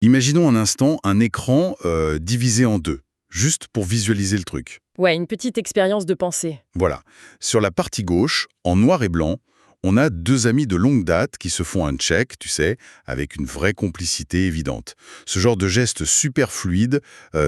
Imaginons un instant un écran divisé en deux, juste pour visualiser le truc. Ouais, une petite expérience de pensée. Voilà. Sur la partie gauche, en noir et blanc, on a deux amis de longue date qui se font un check, tu sais, avec une vraie complicité évidente. Ce genre de geste super fluide,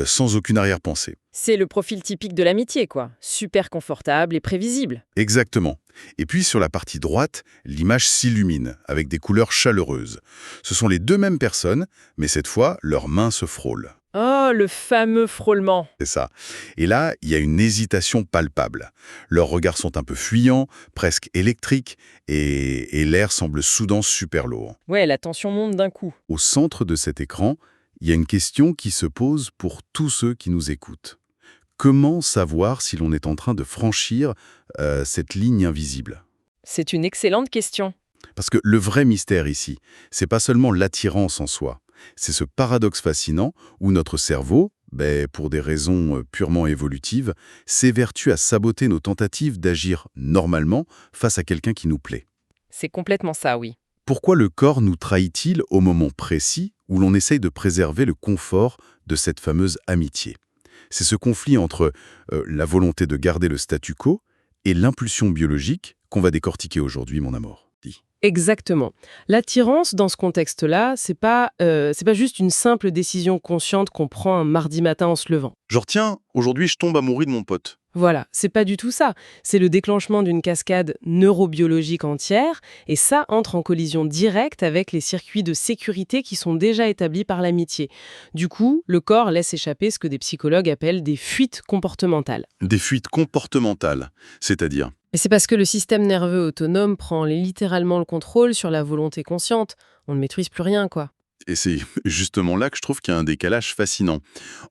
sans aucune arrière-pensée. C'est le profil typique de l'amitié, quoi. Super confortable et prévisible. Exactement. Et puis sur la partie droite, l'image s'illumine, avec des couleurs chaleureuses. Ce sont les deux mêmes personnes, mais cette fois, leurs mains se frôlent. Oh, le fameux frôlement. C'est ça. Et là, il y a une hésitation palpable. Leurs regards sont un peu fuyants, presque électriques, et l'air semble soudain super lourd. Ouais, la tension monte d'un coup. Au centre de cet écran, il y a une question qui se pose pour tous ceux qui nous écoutent. Comment savoir si l'on est en train de franchir cette ligne invisible? C'est une excellente question. Parce que le vrai mystère ici, c'est pas seulement l'attirance en soi, c'est ce paradoxe fascinant où notre cerveau, pour des raisons purement évolutives, s'évertue à saboter nos tentatives d'agir normalement face à quelqu'un qui nous plaît. C'est complètement ça, oui. Pourquoi le corps nous trahit-il au moment précis où l'on essaye de préserver le confort de cette fameuse amitié? C'est ce conflit entre la volonté de garder le statu quo et l'impulsion biologique qu'on va décortiquer aujourd'hui, mon amour. Dis. Exactement. L'attirance, dans ce contexte-là, c'est pas juste une simple décision consciente qu'on prend un mardi matin en se levant. Genre tiens, aujourd'hui je tombe amoureux de mon pote. Voilà, c'est pas du tout ça. C'est le déclenchement d'une cascade neurobiologique entière, et ça entre en collision directe avec les circuits de sécurité qui sont déjà établis par l'amitié. Du coup, le corps laisse échapper ce que des psychologues appellent des fuites comportementales. Des fuites comportementales, c'est-à-dire. Et c'est parce que le système nerveux autonome prend littéralement le contrôle sur la volonté consciente. On ne maîtrise plus rien, quoi. Et c'est justement là que je trouve qu'il y a un décalage fascinant.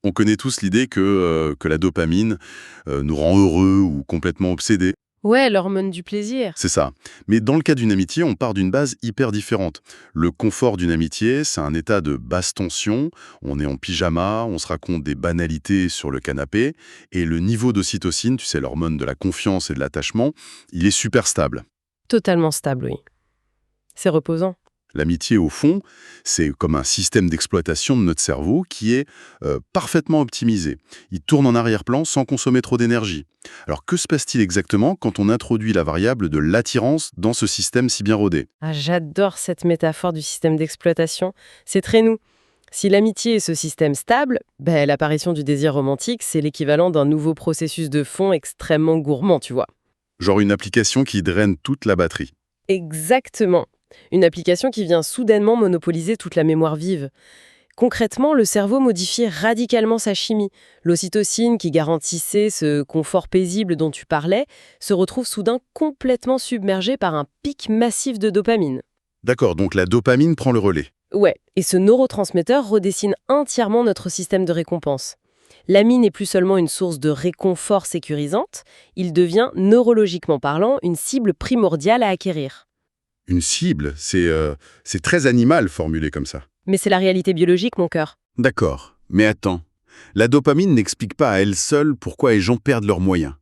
On connaît tous l'idée que la dopamine nous rend heureux ou complètement obsédés. Ouais, l'hormone du plaisir. C'est ça. Mais dans le cas d'une amitié, on part d'une base hyper différente. Le confort d'une amitié, c'est un état de basse tension. On est en pyjama, on se raconte des banalités sur le canapé. Et le niveau d'ocytocine, tu sais, l'hormone de la confiance et de l'attachement, il est super stable. Totalement stable, oui. C'est reposant. L'amitié, au fond, c'est comme un système d'exploitation de notre cerveau qui est parfaitement optimisé. Il tourne en arrière-plan sans consommer trop d'énergie. Alors que se passe-t-il exactement quand on introduit la variable de l'attirance dans ce système si bien rodé? Ah, j'adore cette métaphore du système d'exploitation. C'est très nous. Si l'amitié est ce système stable, l'apparition du désir romantique, c'est l'équivalent d'un nouveau processus de fond extrêmement gourmand, tu vois. Genre une application qui draine toute la batterie. Exactement. Une application qui vient soudainement monopoliser toute la mémoire vive. Concrètement, le cerveau modifie radicalement sa chimie. L'ocytocine, qui garantissait ce confort paisible dont tu parlais, se retrouve soudain complètement submergée par un pic massif de dopamine. D'accord, donc la dopamine prend le relais. Ouais, et ce neurotransmetteur redessine entièrement notre système de récompense. L'ami n'est plus seulement une source de réconfort sécurisante, il devient, neurologiquement parlant, une cible primordiale à acquérir. Une cible, c'est très animal formulé comme ça. Mais c'est la réalité biologique, mon cœur. D'accord, mais attends. La dopamine n'explique pas à elle seule pourquoi les gens perdent leurs moyens.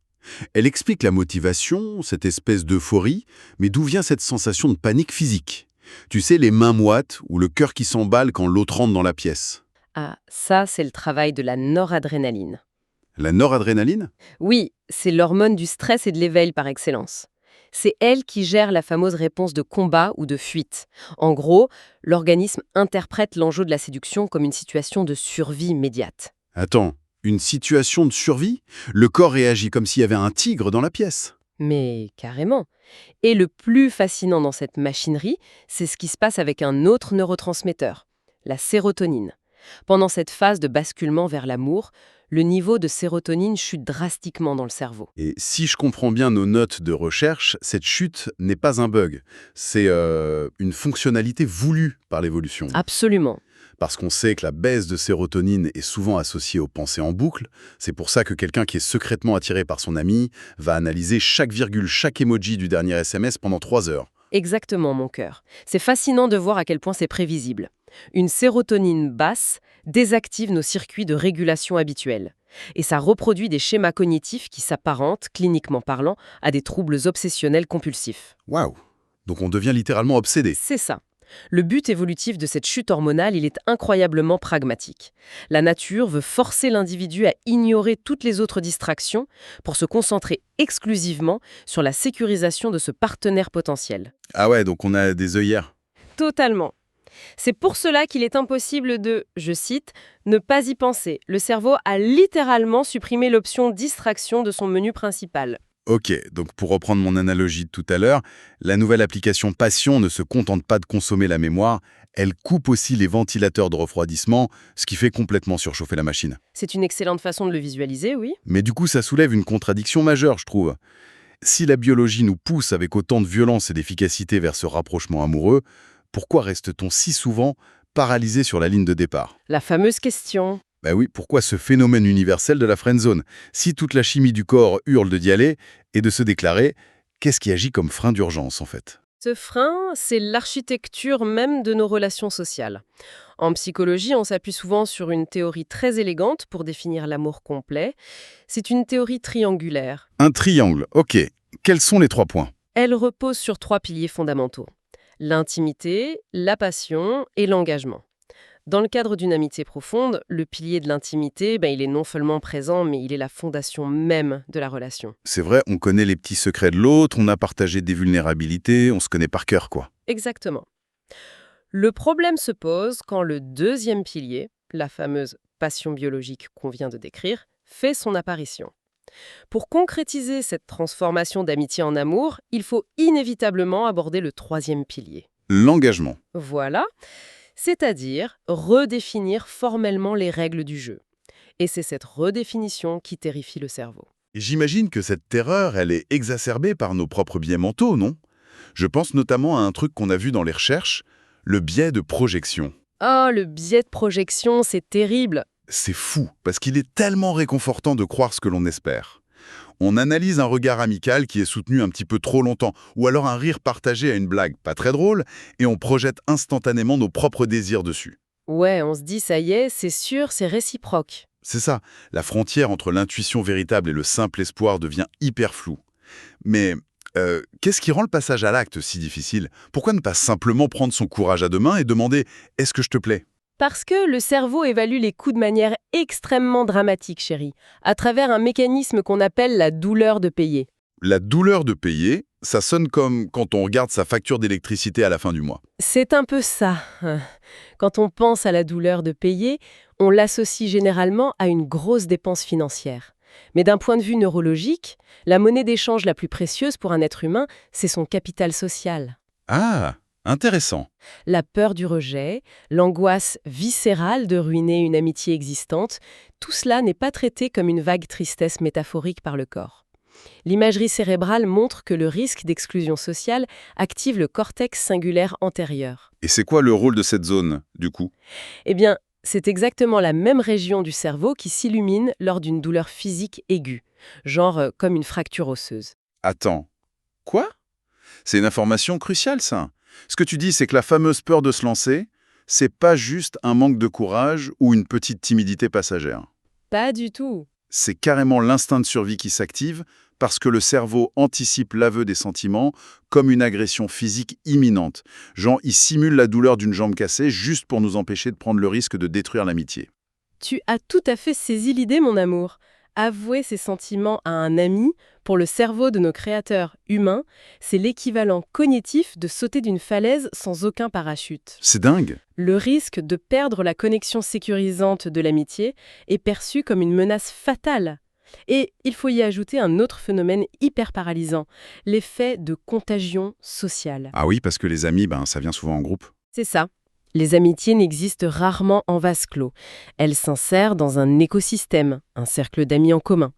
Elle explique la motivation, cette espèce d'euphorie, mais d'où vient cette sensation de panique physique? Tu sais, les mains moites ou le cœur qui s'emballe quand l'autre rentre dans la pièce. Ah, ça, c'est le travail de la noradrénaline. La noradrénaline? Oui, c'est l'hormone du stress et de l'éveil par excellence. C'est elle qui gère la fameuse réponse de combat ou de fuite. En gros, l'organisme interprète l'enjeu de la séduction comme une situation de survie immédiate. Attends, une situation de survie? Le corps réagit comme s'il y avait un tigre dans la pièce. Mais carrément. Et le plus fascinant dans cette machinerie, c'est ce qui se passe avec un autre neurotransmetteur, la sérotonine. Pendant cette phase de basculement vers l'amour, le niveau de sérotonine chute drastiquement dans le cerveau. Et si je comprends bien nos notes de recherche, cette chute n'est pas un bug. C'est une fonctionnalité voulue par l'évolution. Absolument. Parce qu'on sait que la baisse de sérotonine est souvent associée aux pensées en boucle. C'est pour ça que quelqu'un qui est secrètement attiré par son ami va analyser chaque virgule, chaque emoji du dernier SMS pendant 3 heures. Exactement, mon cœur. C'est fascinant de voir à quel point c'est prévisible. Une sérotonine basse désactive nos circuits de régulation habituels. Et ça reproduit des schémas cognitifs qui s'apparentent, cliniquement parlant, à des troubles obsessionnels compulsifs. Waouh! Donc on devient littéralement obsédé. C'est ça. Le but évolutif de cette chute hormonale, il est incroyablement pragmatique. La nature veut forcer l'individu à ignorer toutes les autres distractions pour se concentrer exclusivement sur la sécurisation de ce partenaire potentiel. Ah ouais, donc on a des œillères. Totalement. C'est pour cela qu'il est impossible de, je cite, ne pas y penser. Le cerveau a littéralement supprimé l'option distraction de son menu principal. Ok, donc pour reprendre mon analogie de tout à l'heure, la nouvelle application Passion ne se contente pas de consommer la mémoire, elle coupe aussi les ventilateurs de refroidissement, ce qui fait complètement surchauffer la machine. C'est une excellente façon de le visualiser, oui. Mais du coup, ça soulève une contradiction majeure, je trouve. Si la biologie nous pousse avec autant de violence et d'efficacité vers ce rapprochement amoureux, pourquoi reste-t-on si souvent paralysé sur la ligne de départ? La fameuse question. Ben oui, pourquoi ce phénomène universel de la friendzone? Si toute la chimie du corps hurle d'y aller et de se déclarer, qu'est-ce qui agit comme frein d'urgence en fait? Ce frein, c'est l'architecture même de nos relations sociales. En psychologie, on s'appuie souvent sur une théorie très élégante pour définir l'amour complet. C'est une théorie triangulaire. Un triangle, ok. Quels sont les 3 points? Elle repose sur 3 piliers fondamentaux. L'intimité, la passion et l'engagement. Dans le cadre d'une amitié profonde, le pilier de l'intimité, il est non seulement présent, mais il est la fondation même de la relation. C'est vrai, on connaît les petits secrets de l'autre, on a partagé des vulnérabilités, on se connaît par cœur, quoi. Exactement. Le problème se pose quand le deuxième pilier, la fameuse passion biologique qu'on vient de décrire, fait son apparition. Pour concrétiser cette transformation d'amitié en amour, il faut inévitablement aborder le troisième pilier. L'engagement. Voilà. C'est-à-dire redéfinir formellement les règles du jeu. Et c'est cette redéfinition qui terrifie le cerveau. Et j'imagine que cette terreur, elle est exacerbée par nos propres biais mentaux, non? Je pense notamment à un truc qu'on a vu dans les recherches, le biais de projection. Oh, le biais de projection, c'est terrible. C'est fou, parce qu'il est tellement réconfortant de croire ce que l'on espère. On analyse un regard amical qui est soutenu un petit peu trop longtemps, ou alors un rire partagé à une blague pas très drôle, et on projette instantanément nos propres désirs dessus. Ouais, on se dit, ça y est, c'est sûr, c'est réciproque. C'est ça, la frontière entre l'intuition véritable et le simple espoir devient hyper floue. Mais qu'est-ce qui rend le passage à l'acte si difficile? Pourquoi ne pas simplement prendre son courage à deux mains et demander « Est-ce que je te plais ?» Parce que le cerveau évalue les coups de manière extrêmement dramatique, chérie, à travers un mécanisme qu'on appelle la douleur de payer. La douleur de payer, ça sonne comme quand on regarde sa facture d'électricité à la fin du mois. C'est un peu ça. Quand on pense à la douleur de payer, on l'associe généralement à une grosse dépense financière. Mais d'un point de vue neurologique, la monnaie d'échange la plus précieuse pour un être humain, c'est son capital social. Ah, intéressant. La peur du rejet, l'angoisse viscérale de ruiner une amitié existante, tout cela n'est pas traité comme une vague tristesse métaphorique par le corps. L'imagerie cérébrale montre que le risque d'exclusion sociale active le cortex singulaire antérieur. Et c'est quoi le rôle de cette zone, du coup? Eh bien, c'est exactement la même région du cerveau qui s'illumine lors d'une douleur physique aiguë, genre comme une fracture osseuse. Attends. Quoi? C'est une information cruciale, ça. Ce que tu dis, c'est que la fameuse peur de se lancer, c'est pas juste un manque de courage ou une petite timidité passagère. Pas du tout. C'est carrément l'instinct de survie qui s'active parce que le cerveau anticipe l'aveu des sentiments comme une agression physique imminente. Genre, il simule la douleur d'une jambe cassée juste pour nous empêcher de prendre le risque de détruire l'amitié. Tu as tout à fait saisi l'idée, mon amour. Avouer ses sentiments à un ami, pour le cerveau de nos créateurs humains, c'est l'équivalent cognitif de sauter d'une falaise sans aucun parachute. C'est dingue. Le risque de perdre la connexion sécurisante de l'amitié est perçu comme une menace fatale. Et il faut y ajouter un autre phénomène hyper paralysant, l'effet de contagion sociale. Ah oui, parce que les amis, ça vient souvent en groupe. C'est ça. Les amitiés n'existent rarement en vase clos. Elles s'insèrent dans un écosystème, un cercle d'amis en commun.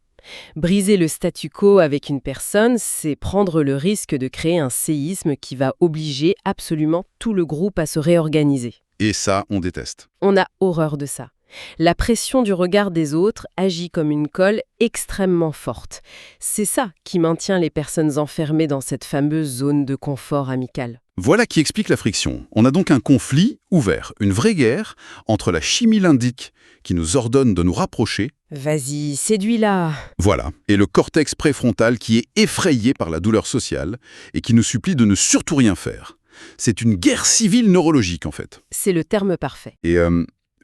Briser le statu quo avec une personne, c'est prendre le risque de créer un séisme qui va obliger absolument tout le groupe à se réorganiser. Et ça, on déteste. On a horreur de ça. La pression du regard des autres agit comme une colle extrêmement forte. C'est ça qui maintient les personnes enfermées dans cette fameuse zone de confort amical. Voilà qui explique la friction. On a donc un conflit ouvert, une vraie guerre entre la chimie limbique qui nous ordonne de nous rapprocher. Vas-y, séduis-la. Voilà. Et le cortex préfrontal qui est effrayé par la douleur sociale et qui nous supplie de ne surtout rien faire. C'est une guerre civile neurologique, en fait. C'est le terme parfait. Et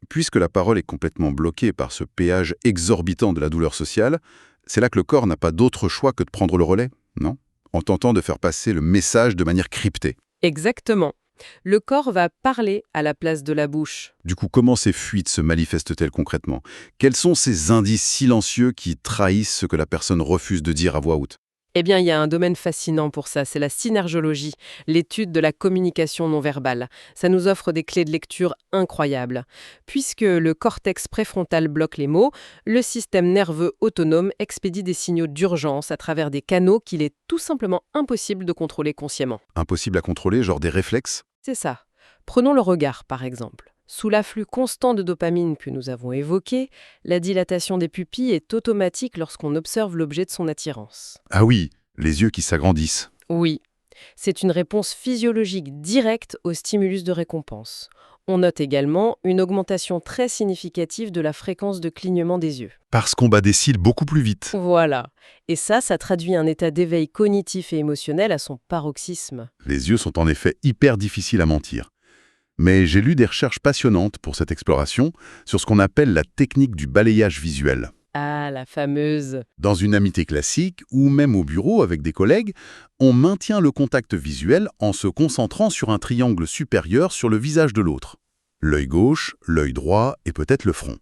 puisque la parole est complètement bloquée par ce péage exorbitant de la douleur sociale, c'est là que le corps n'a pas d'autre choix que de prendre le relais, non? En tentant de faire passer le message de manière cryptée. Exactement. Le corps va parler à la place de la bouche. Du coup, comment ces fuites se manifestent-elles concrètement? Quels sont ces indices silencieux qui trahissent ce que la personne refuse de dire à voix haute? Eh bien, il y a un domaine fascinant pour ça, c'est la synergologie, l'étude de la communication non verbale. Ça nous offre des clés de lecture incroyables. Puisque le cortex préfrontal bloque les mots, le système nerveux autonome expédie des signaux d'urgence à travers des canaux qu'il est tout simplement impossible de contrôler consciemment. Impossible à contrôler, genre des réflexes? C'est ça. Prenons le regard, par exemple. Sous l'afflux constant de dopamine que nous avons évoqué, la dilatation des pupilles est automatique lorsqu'on observe l'objet de son attirance. Ah oui, les yeux qui s'agrandissent. Oui, c'est une réponse physiologique directe au stimulus de récompense. On note également une augmentation très significative de la fréquence de clignement des yeux. Parce qu'on bat des cils beaucoup plus vite. Voilà. Et ça traduit un état d'éveil cognitif et émotionnel à son paroxysme. Les yeux sont en effet hyper difficiles à mentir. Mais j'ai lu des recherches passionnantes pour cette exploration sur ce qu'on appelle la technique du balayage visuel. Ah, la fameuse. Dans une amitié classique, ou même au bureau avec des collègues, on maintient le contact visuel en se concentrant sur un triangle supérieur sur le visage de l'autre. L'œil gauche, l'œil droit et peut-être le front.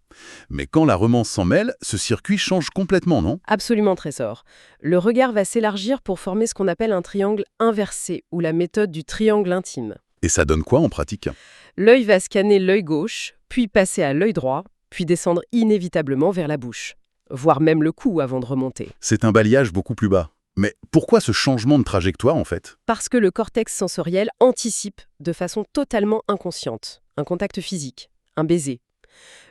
Mais quand la romance s'en mêle, ce circuit change complètement, non? Absolument, Trésor. Le regard va s'élargir pour former ce qu'on appelle un triangle inversé, ou la méthode du triangle intime. Et ça donne quoi en pratique? L'œil va scanner l'œil gauche, puis passer à l'œil droit, puis descendre inévitablement vers la bouche. Voire même le cou avant de remonter. C'est un balayage beaucoup plus bas. Mais pourquoi ce changement de trajectoire, en fait? Parce que le cortex sensoriel anticipe de façon totalement inconsciente un contact physique, un baiser.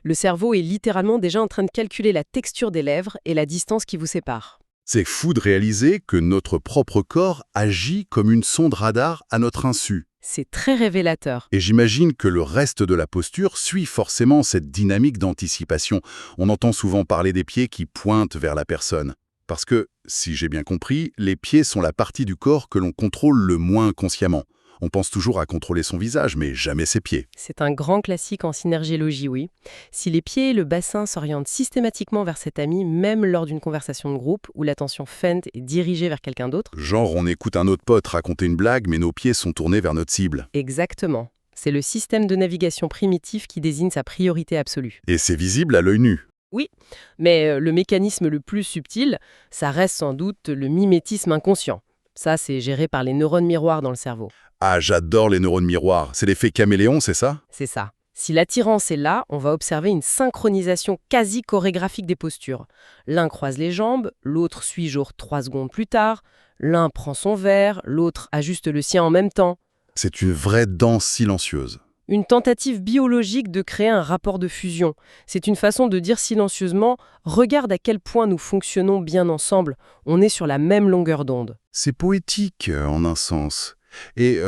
Le cerveau est littéralement déjà en train de calculer la texture des lèvres et la distance qui vous sépare. C'est fou de réaliser que notre propre corps agit comme une sonde radar à notre insu. C'est très révélateur. Et j'imagine que le reste de la posture suit forcément cette dynamique d'anticipation. On entend souvent parler des pieds qui pointent vers la personne. Parce que, si j'ai bien compris, les pieds sont la partie du corps que l'on contrôle le moins consciemment. On pense toujours à contrôler son visage, mais jamais ses pieds. C'est un grand classique en synergéologie, oui. Si les pieds et le bassin s'orientent systématiquement vers cet ami, même lors d'une conversation de groupe où l'attention feinte est dirigée vers quelqu'un d'autre... Genre, on écoute un autre pote raconter une blague, mais nos pieds sont tournés vers notre cible. Exactement. C'est le système de navigation primitif qui désigne sa priorité absolue. Et c'est visible à l'œil nu. Oui, mais le mécanisme le plus subtil, ça reste sans doute le mimétisme inconscient. Ça, c'est géré par les neurones miroirs dans le cerveau. Ah, j'adore les neurones miroirs. C'est l'effet caméléon, c'est ça? C'est ça. Si l'attirance est là, on va observer une synchronisation quasi chorégraphique des postures. L'un croise les jambes, l'autre suit genre 3 secondes plus tard, l'un prend son verre, l'autre ajuste le sien en même temps. C'est une vraie danse silencieuse. Une tentative biologique de créer un rapport de fusion. C'est une façon de dire silencieusement « Regarde à quel point nous fonctionnons bien ensemble, on est sur la même longueur d'onde ». C'est poétique, en un sens. Et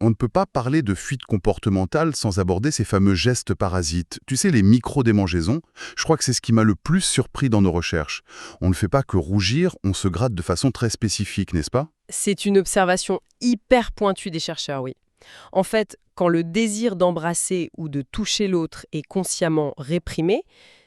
on ne peut pas parler de fuite comportementale sans aborder ces fameux gestes parasites. Tu sais, les micro-démangeaisons, je crois que c'est ce qui m'a le plus surpris dans nos recherches. On ne fait pas que rougir, on se gratte de façon très spécifique, n'est-ce pas? C'est une observation hyper pointue des chercheurs, oui. En fait, quand le désir d'embrasser ou de toucher l'autre est consciemment réprimé,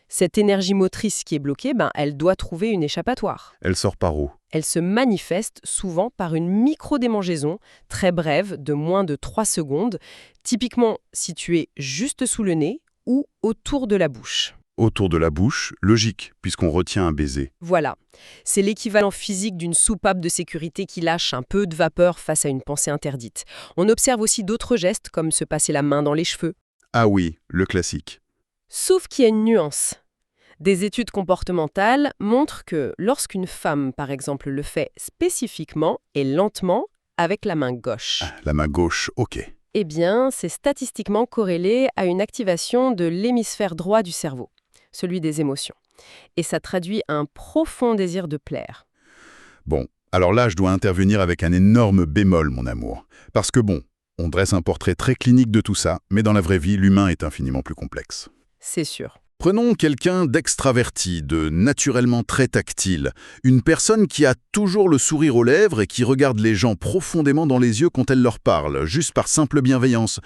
cette énergie motrice qui est bloquée, elle doit trouver une échappatoire. Elle sort par où? Elle se manifeste souvent par une micro-démangeaison, très brève, de moins de 3 secondes, typiquement située juste sous le nez ou autour de la bouche. Autour de la bouche, logique, puisqu'on retient un baiser. Voilà. C'est l'équivalent physique d'une soupape de sécurité qui lâche un peu de vapeur face à une pensée interdite. On observe aussi d'autres gestes, comme se passer la main dans les cheveux. Ah oui, le classique. Sauf qu'il y a une nuance. Des études comportementales montrent que lorsqu'une femme, par exemple, le fait spécifiquement et lentement avec la main gauche, La main gauche, ok. eh bien, c'est statistiquement corrélé à une activation de l'hémisphère droit du cerveau, celui des émotions. Et ça traduit un profond désir de plaire. Bon, alors là, je dois intervenir avec un énorme bémol, mon amour. Parce que bon, on dresse un portrait très clinique de tout ça, mais dans la vraie vie, l'humain est infiniment plus complexe. C'est sûr. Prenons quelqu'un d'extraverti, de naturellement très tactile, une personne qui a toujours le sourire aux lèvres et qui regarde les gens profondément dans les yeux quand elle leur parle, juste par simple bienveillance.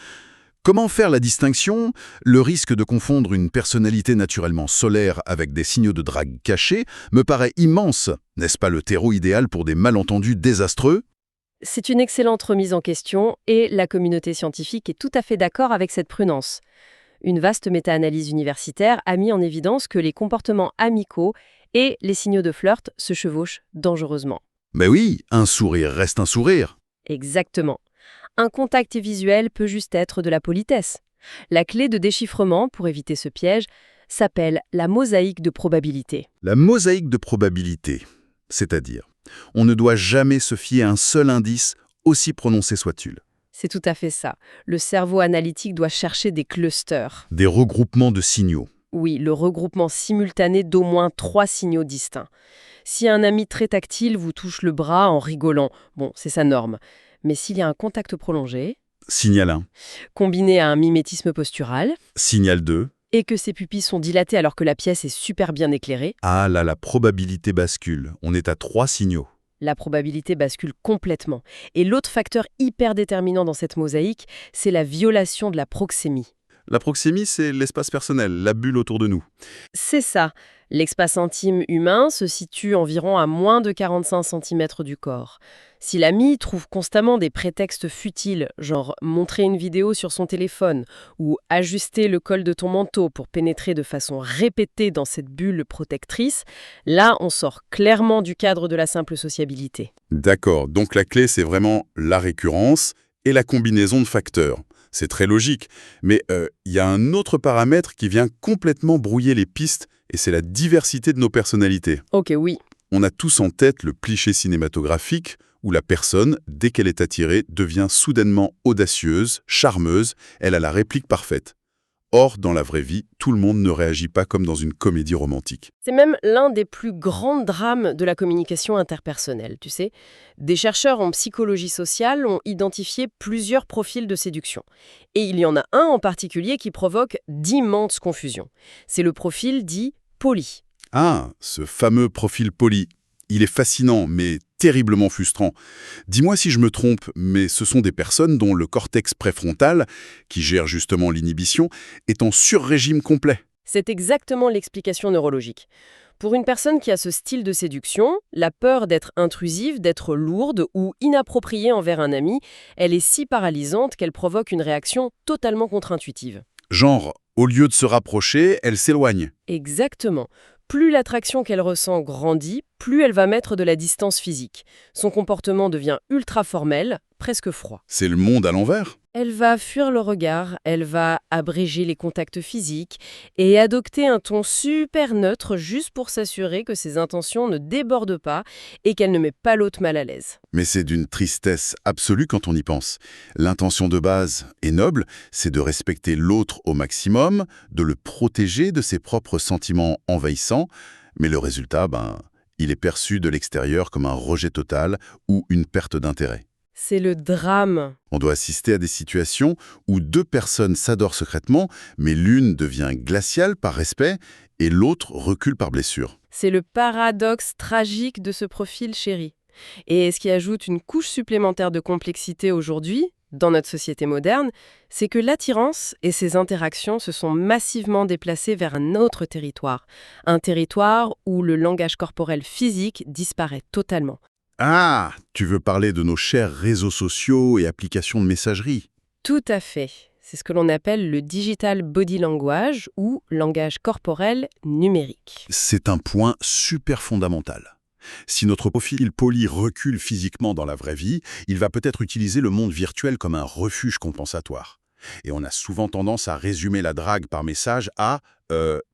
Comment faire la distinction? Le risque de confondre une personnalité naturellement solaire avec des signaux de drague cachés me paraît immense. N'est-ce pas le terreau idéal pour des malentendus désastreux? C'est une excellente remise en question et la communauté scientifique est tout à fait d'accord avec cette prudence. Une vaste méta-analyse universitaire a mis en évidence que les comportements amicaux et les signaux de flirt se chevauchent dangereusement. Mais oui, un sourire reste un sourire. Exactement. Un contact visuel peut juste être de la politesse. La clé de déchiffrement, pour éviter ce piège, s'appelle la mosaïque de probabilité. La mosaïque de probabilité, c'est-à-dire, on ne doit jamais se fier à un seul indice, aussi prononcé soit-il. C'est tout à fait ça. Le cerveau analytique doit chercher des clusters. Des regroupements de signaux. Oui, le regroupement simultané d'au moins 3 signaux distincts. Si un ami très tactile vous touche le bras en rigolant, bon, c'est sa norme. Mais s'il y a un contact prolongé, Signal 1, combiné à un mimétisme postural, signal 2. et que ses pupilles sont dilatées alors que la pièce est super bien éclairée, Ah là, la probabilité bascule. On est à 3 signaux. la probabilité bascule complètement. Et l'autre facteur hyper déterminant dans cette mosaïque, c'est la violation de la proxémie. La proxémie, c'est l'espace personnel, la bulle autour de nous. C'est ça. L'espace intime humain se situe environ à moins de 45 cm du corps. Si l'ami trouve constamment des prétextes futiles, genre montrer une vidéo sur son téléphone ou ajuster le col de ton manteau pour pénétrer de façon répétée dans cette bulle protectrice, là on sort clairement du cadre de la simple sociabilité. D'accord, donc la clé, c'est vraiment la récurrence et la combinaison de facteurs. C'est très logique, mais il y a un autre paramètre qui vient complètement brouiller les pistes, et c'est la diversité de nos personnalités. Ok, oui. On a tous en tête le cliché cinématographique où la personne, dès qu'elle est attirée, devient soudainement audacieuse, charmeuse, elle a la réplique parfaite. Or, dans la vraie vie, tout le monde ne réagit pas comme dans une comédie romantique. C'est même l'un des plus grands drames de la communication interpersonnelle, tu sais. Des chercheurs en psychologie sociale ont identifié plusieurs profils de séduction. Et il y en a un en particulier qui provoque d'immenses confusions. C'est le profil dit poli. Ah, ce fameux profil poli. Il est fascinant, mais terriblement frustrant. Dis-moi si je me trompe, mais ce sont des personnes dont le cortex préfrontal, qui gère justement l'inhibition, est en sur-régime complet. C'est exactement l'explication neurologique. Pour une personne qui a ce style de séduction, la peur d'être intrusive, d'être lourde ou inappropriée envers un ami, elle est si paralysante qu'elle provoque une réaction totalement contre-intuitive. Genre, au lieu de se rapprocher, elle s'éloigne. Exactement. Plus l'attraction qu'elle ressent grandit, plus elle va mettre de la distance physique. Son comportement devient ultra formel, presque froid. C'est le monde à l'envers. Elle va fuir le regard, elle va abréger les contacts physiques et adopter un ton super neutre juste pour s'assurer que ses intentions ne débordent pas et qu'elle ne met pas l'autre mal à l'aise. Mais c'est d'une tristesse absolue quand on y pense. L'intention de base est noble, c'est de respecter l'autre au maximum, de le protéger de ses propres sentiments envahissants, mais le résultat, il est perçu de l'extérieur comme un rejet total ou une perte d'intérêt. C'est le drame. On doit assister à des situations où deux personnes s'adorent secrètement, mais l'une devient glaciale par respect et l'autre recule par blessure. C'est le paradoxe tragique de ce profil chéri. Et ce qui ajoute une couche supplémentaire de complexité aujourd'hui, dans notre société moderne, c'est que l'attirance et ses interactions se sont massivement déplacées vers un autre territoire. Un territoire où le langage corporel physique disparaît totalement. Ah, tu veux parler de nos chers réseaux sociaux et applications de messagerie? Tout à fait. C'est ce que l'on appelle le digital body language ou langage corporel numérique. C'est un point super fondamental. Si notre profil poli recule physiquement dans la vraie vie, il va peut-être utiliser le monde virtuel comme un refuge compensatoire. Et on a souvent tendance à résumer la drague par message à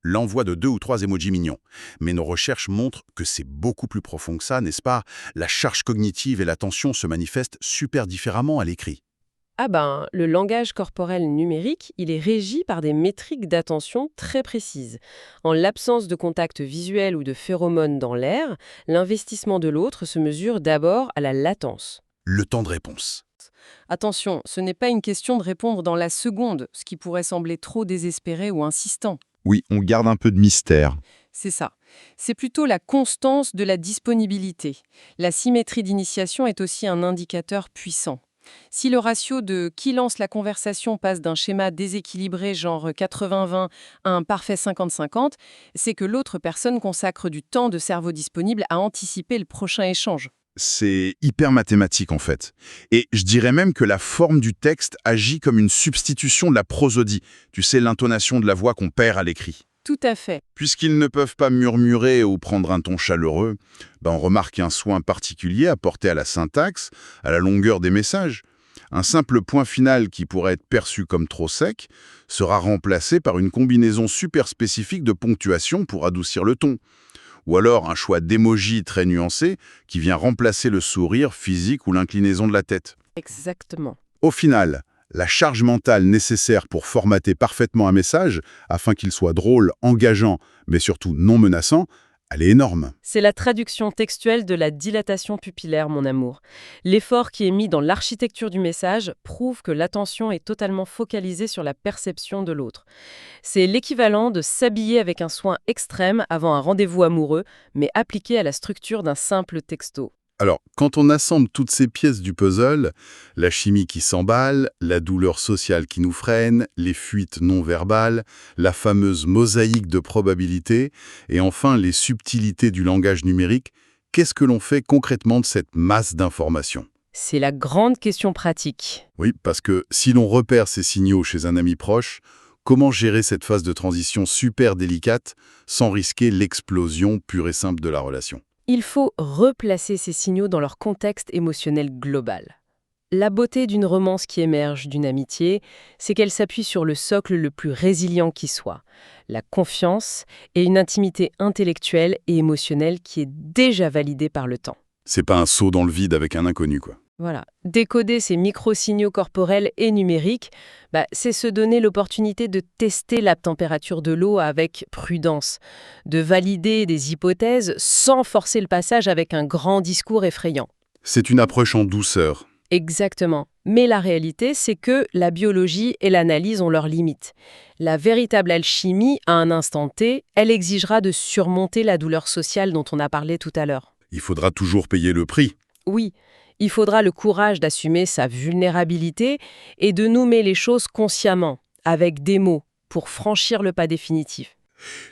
l'envoi de 2 ou 3 emojis mignons. Mais nos recherches montrent que c'est beaucoup plus profond que ça, n'est-ce pas? La charge cognitive et l'attention se manifestent super différemment à l'écrit. Le langage corporel numérique, il est régi par des métriques d'attention très précises. En l'absence de contact visuel ou de phéromones dans l'air, l'investissement de l'autre se mesure d'abord à la latence. Le temps de réponse. Attention, ce n'est pas une question de répondre dans la seconde, ce qui pourrait sembler trop désespéré ou insistant. Oui, on garde un peu de mystère. C'est ça. C'est plutôt la constance de la disponibilité. La symétrie d'initiation est aussi un indicateur puissant. Si le ratio de qui lance la conversation passe d'un schéma déséquilibré genre 80-20 à un parfait 50-50, c'est que l'autre personne consacre du temps de cerveau disponible à anticiper le prochain échange. C'est hyper mathématique en fait. Et je dirais même que la forme du texte agit comme une substitution de la prosodie. Tu sais, l'intonation de la voix qu'on perd à l'écrit. Tout à fait. Puisqu'ils ne peuvent pas murmurer ou prendre un ton chaleureux, on remarque un soin particulier apporté à la syntaxe, à la longueur des messages. Un simple point final qui pourrait être perçu comme trop sec sera remplacé par une combinaison super spécifique de ponctuation pour adoucir le ton. Ou alors un choix d'émoji très nuancé qui vient remplacer le sourire physique ou l'inclinaison de la tête. Exactement. Au final, la charge mentale nécessaire pour formater parfaitement un message, afin qu'il soit drôle, engageant, mais surtout non menaçant, elle est énorme. C'est la traduction textuelle de la dilatation pupillaire, mon amour. L'effort qui est mis dans l'architecture du message prouve que l'attention est totalement focalisée sur la perception de l'autre. C'est l'équivalent de s'habiller avec un soin extrême avant un rendez-vous amoureux, mais appliqué à la structure d'un simple texto. Alors, quand on assemble toutes ces pièces du puzzle, la chimie qui s'emballe, la douleur sociale qui nous freine, les fuites non verbales, la fameuse mosaïque de probabilités, et enfin les subtilités du langage numérique, qu'est-ce que l'on fait concrètement de cette masse d'informations ? C'est la grande question pratique. Oui, parce que si l'on repère ces signaux chez un ami proche, comment gérer cette phase de transition super délicate sans risquer l'explosion pure et simple de la relation ? Il faut replacer ces signaux dans leur contexte émotionnel global. La beauté d'une romance qui émerge d'une amitié, c'est qu'elle s'appuie sur le socle le plus résilient qui soit, la confiance et une intimité intellectuelle et émotionnelle qui est déjà validée par le temps. C'est pas un saut dans le vide avec un inconnu, quoi. Voilà. Décoder ces micro-signaux corporels et numériques, c'est se donner l'opportunité de tester la température de l'eau avec prudence, de valider des hypothèses sans forcer le passage avec un grand discours effrayant. C'est une approche en douceur. Exactement. Mais la réalité, c'est que la biologie et l'analyse ont leurs limites. La véritable alchimie, à un instant T, elle exigera de surmonter la douleur sociale dont on a parlé tout à l'heure. Il faudra toujours payer le prix. Oui. Il faudra le courage d'assumer sa vulnérabilité et de nommer les choses consciemment, avec des mots, pour franchir le pas définitif.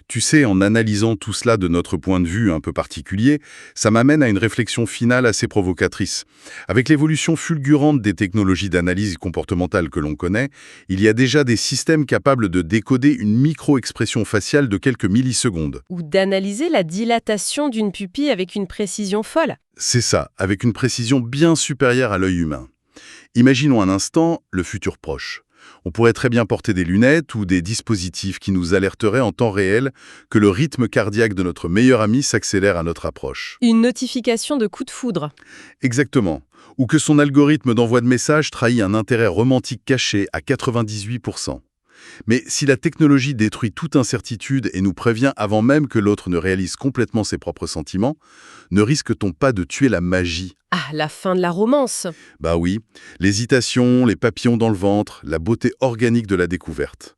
Tu sais, en analysant tout cela de notre point de vue un peu particulier, ça m'amène à une réflexion finale assez provocatrice. Avec l'évolution fulgurante des technologies d'analyse comportementale que l'on connaît, il y a déjà des systèmes capables de décoder une micro-expression faciale de quelques millisecondes. Ou d'analyser la dilatation d'une pupille avec une précision folle. C'est ça, avec une précision bien supérieure à l'œil humain. Imaginons un instant le futur proche. On pourrait très bien porter des lunettes ou des dispositifs qui nous alerteraient en temps réel que le rythme cardiaque de notre meilleur ami s'accélère à notre approche. Une notification de coup de foudre. Exactement. Ou que son algorithme d'envoi de messages trahit un intérêt romantique caché à 98%. Mais si la technologie détruit toute incertitude et nous prévient avant même que l'autre ne réalise complètement ses propres sentiments, ne risque-t-on pas de tuer la magie ? Ah, la fin de la romance. Bah oui, l'hésitation, les papillons dans le ventre, la beauté organique de la découverte.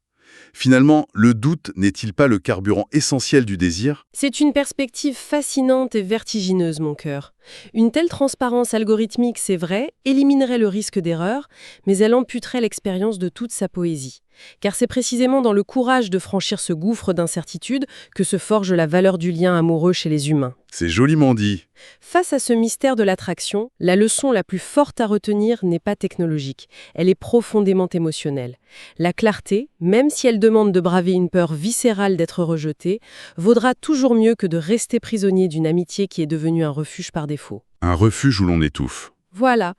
Finalement, le doute n'est-il pas le carburant essentiel du désir ? C'est une perspective fascinante et vertigineuse, mon cœur. Une telle transparence algorithmique, c'est vrai, éliminerait le risque d'erreur, mais elle amputerait l'expérience de toute sa poésie. Car c'est précisément dans le courage de franchir ce gouffre d'incertitude que se forge la valeur du lien amoureux chez les humains. C'est joliment dit. Face à ce mystère de l'attraction, la leçon la plus forte à retenir n'est pas technologique, elle est profondément émotionnelle. La clarté, même si elle demande de braver une peur viscérale d'être rejetée, vaudra toujours mieux que de rester prisonnier d'une amitié qui est devenue un refuge par défaut. Un refuge où l'on étouffe. Voilà,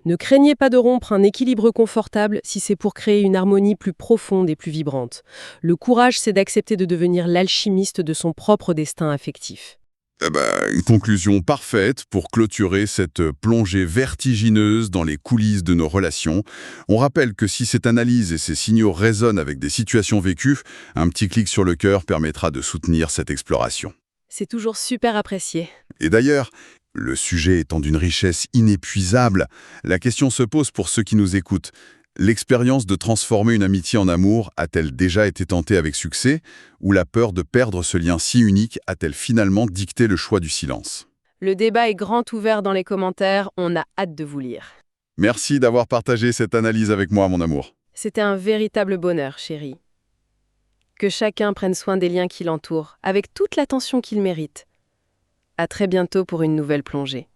ne craignez pas de rompre un équilibre confortable si c'est pour créer une harmonie plus profonde et plus vibrante. Le courage, c'est d'accepter de devenir l'alchimiste de son propre destin affectif. Une conclusion parfaite pour clôturer cette plongée vertigineuse dans les coulisses de nos relations. On rappelle que si cette analyse et ces signaux résonnent avec des situations vécues, un petit clic sur le cœur permettra de soutenir cette exploration. C'est toujours super apprécié. Et d'ailleurs, le sujet étant d'une richesse inépuisable, la question se pose pour ceux qui nous écoutent. L'expérience de transformer une amitié en amour a-t-elle déjà été tentée avec succès, ou la peur de perdre ce lien si unique a-t-elle finalement dicté le choix du silence? Le débat est grand ouvert dans les commentaires, on a hâte de vous lire. Merci d'avoir partagé cette analyse avec moi, mon amour. C'était un véritable bonheur, chérie. Que chacun prenne soin des liens qui l'entourent, avec toute l'attention qu'il mérite. À très bientôt pour une nouvelle plongée.